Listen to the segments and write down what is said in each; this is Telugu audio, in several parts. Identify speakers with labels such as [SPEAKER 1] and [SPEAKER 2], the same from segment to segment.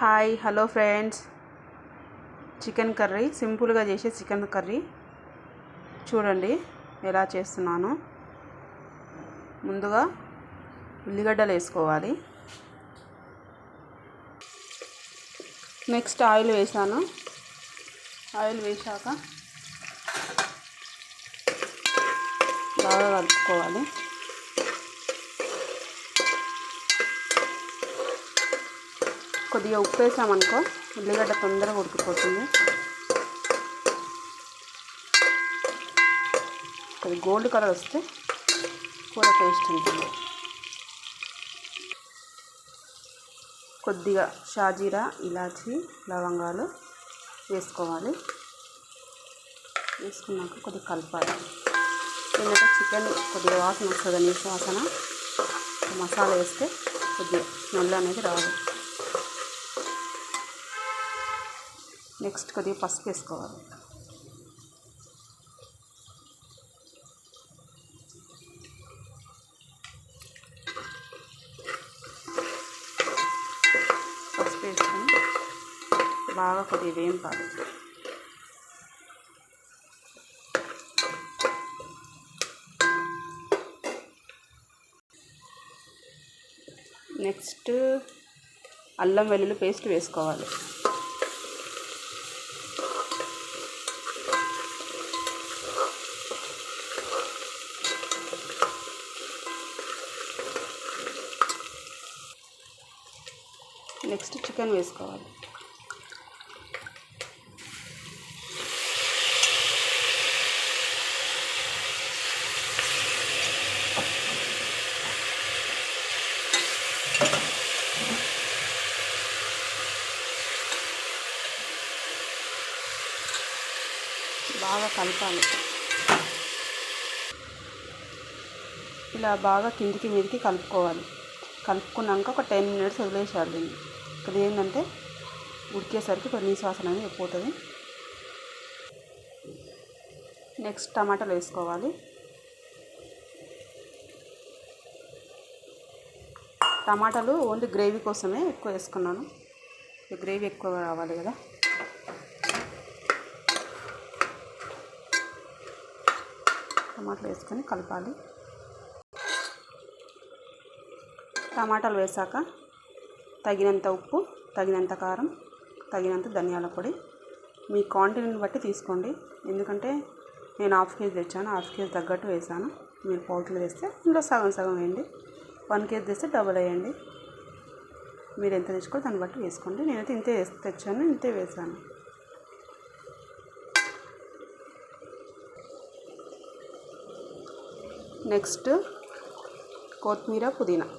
[SPEAKER 1] Hi hello friends, chicken curry సింపుల్గా చేసే చికెన్ కర్రీ చూడండి ఎలా చేస్తున్నాను. ముందుగా ఉల్లిగడ్డలు వేసుకోవాలి. నెక్స్ట్ ఆయిల్ వేసాను. ఆయిల్ వేసాక బాగా కలుపుకోవాలి. కొద్దిగా ఉప్పు వేసామనుకో ఉల్లిగడ్డ తొందరగా ఉడికిపోతుంది. కొద్ది గోల్డ్ కలర్ వస్తే కూర టేస్ట్ ఉంటుంది. కొద్దిగా షాజీరా, ఇలాచి, లవంగాలు వేసుకోవాలి. వేసుకున్నాక కొద్దిగా కలపాలి. ఎందుకంటే చికెన్ కొద్దిగా వాసన వస్తుంది, నీసు వాసన. మసాలా వేస్తే కొద్దిగా స్మెల్ అనేది రాదు. నెక్స్ట్ కొద్దిగా పసుపు వేసుకోవాలి. పసుపు వేసుకొని బాగా కొద్దిగా వేయింపాలి. నెక్స్ట్ అల్లం వెల్లుల్లి పేస్ట్ వేసుకోవాలి. నెక్స్ట్ చికెన్ వేసుకోవాలి. బాగా కలపాలి. ఇలా బాగా కిందికి మీదికి కలుపుకోవాలి. కలుపుకున్నాక ఒక 10 minutes వదిలేసేయాలి దీన్ని. ఇక్కడ ఏంటంటే ఉడికేసరికి కొన్ని నీసు వాసన అనేది అయిపోతుంది. నెక్స్ట్ టమాటాలు వేసుకోవాలి. టమాటాలు ఓన్లీ గ్రేవీ కోసమే ఎక్కువ వేసుకున్నాను. గ్రేవీ ఎక్కువ రావాలి కదా. టమాటాలు వేసుకొని కలపాలి. టమాటాలు వేసాక తగినంత ఉప్పు, తగినంత కారం, తగినంత ధనియాల పొడి మీ క్వాంటిటీని బట్టి తీసుకోండి. ఎందుకంటే నేను 1/2 kg తెచ్చాను, 1/2 kg తగ్గట్టు వేసాను. మీరు 1/4 kg వేస్తే ఇందులో సగం సగం వేయండి. 1 kg తెస్తే డబుల్ వేయండి. మీరు ఎంత తెచ్చుకోవాలి దాన్ని బట్టి వేసుకోండి. నేనైతే ఇంతే తెచ్చాను, ఇంతే వేసాను. నెక్స్ట్ కొత్తిమీర, పుదీనా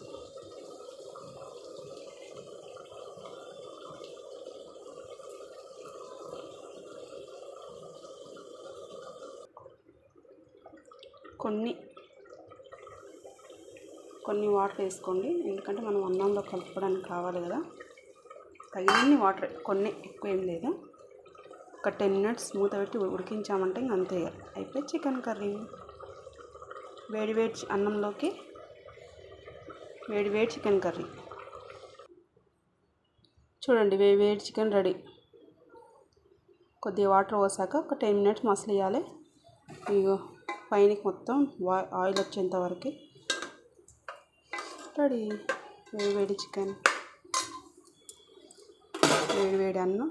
[SPEAKER 1] కొన్ని వాటర్ వేసుకోండి. ఎందుకంటే మనం అన్నంలో కలుపుకోవడానికి కావాలి కదా. తగినన్ని వాటర్, కొన్ని ఎక్కువ ఏం లేదు. ఒక 10 minutes మూత పెట్టి ఉడికించామంటే ఇంక అంతే, అయిపోయి చికెన్ కర్రీ. వేడి అన్నంలోకి వేడి చికెన్ కర్రీ. చూడండి, వేడి చికెన్ రెడీ. కొద్దిగా వాటర్ పోసాక ఒక 10 minutes మసలియాలి. ఇగో పైనకి మొత్తం ఆయిల్ వచ్చేంత వరకు రెడీ. వేడి చికెన్, వేడి అన్నం,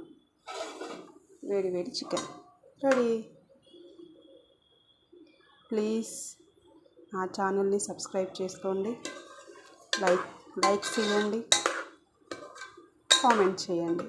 [SPEAKER 1] వేడి చికెన్ రెడీ. ప్లీజ్ నా ఛానల్ని సబ్స్క్రైబ్ చేసుకోండి, లైక్ చేయండి, కామెంట్ చేయండి.